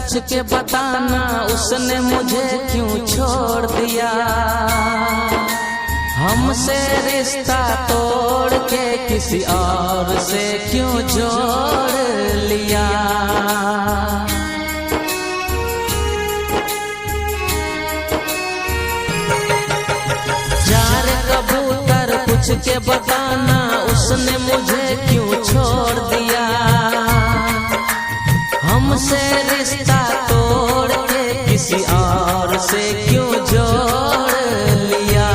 पूछ के बताना उसने मुझे क्यों छोड़ दिया। हमसे रिश्ता तोड़ के किसी और से क्यों जोड़ लिया। जार कबूतर पूछ के बताना उसने मुझे क्यों छोड़ दिया। हमसे रिश्ता तोड़ के किसी और से क्यों जोड़ लिया।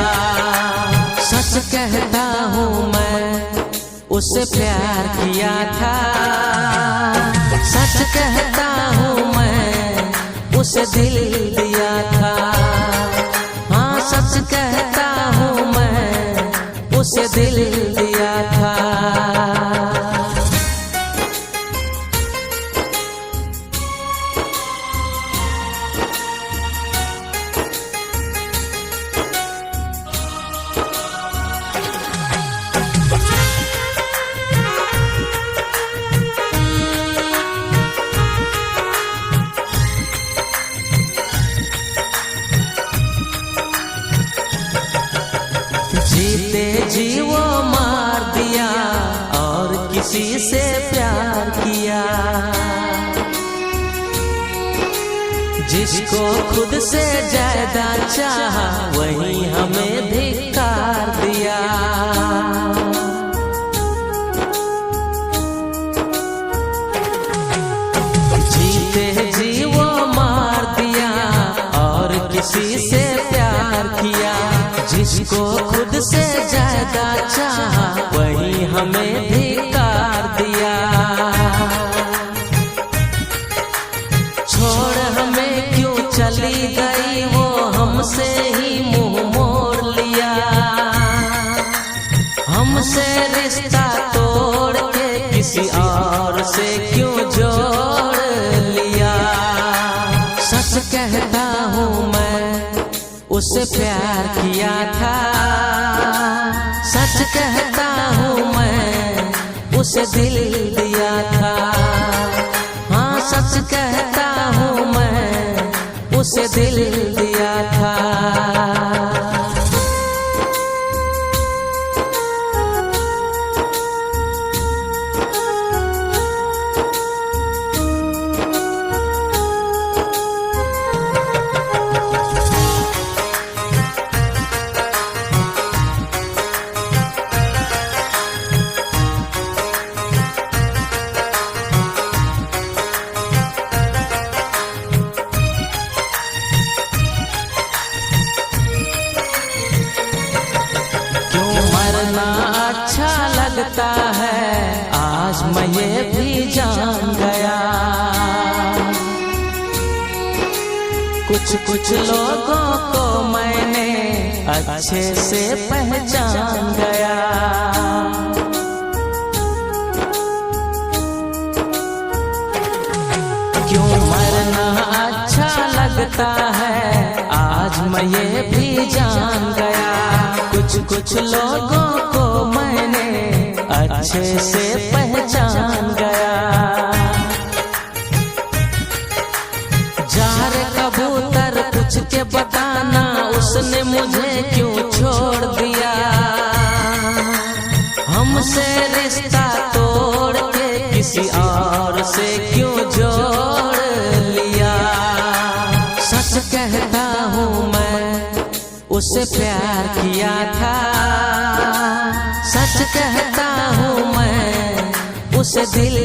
सच कहता हूँ मैं उससे प्यार किया था। सच कहता हूँ मैं उसे दिल दिया था। हाँ सच कहता हूँ मैं उसे दिल दिया था। जीते जी वो मार दिया और किसी से प्यार किया। जिसको खुद से ज्यादा चाहा वही हमें धिक्कार दिया। जीते जी वो मार दिया और किसी से प्यार किया। जिसको खुद से ज्यादा चाहा वही हमें धिक्कार दिया। छोड़ हमें क्यों चली गई वो हमसे ही मुंह मोड़ लिया। हमसे रिश्ता तोड़ के किसी और से क्यों जोड़ लिया। सच कहता हूँ मैं उससे प्यार किया था। सच कहता हूँ मैं उसे दिल दिया था। हाँ सच कहता हूँ मैं उसे दिल दिया था। अच्छा लगता है आज मैं ये भी जान गया। कुछ कुछ लोगों को मैंने अच्छे से पहचान गया। क्यों मरना अच्छा लगता है आज मैं ये भी जान गया। कुछ लोगों को मैंने अच्छे से पहचान गया। जार कबूतर पूछ के बताना उसने मुझे क्यों छोड़ दिया। हमसे रिश्ता तोड़ के किसी और से क्यों जोड़ लिया। सच कहता हूँ मैं उससे प्यार किया था। सच कहता हूँ मैं उसे दिल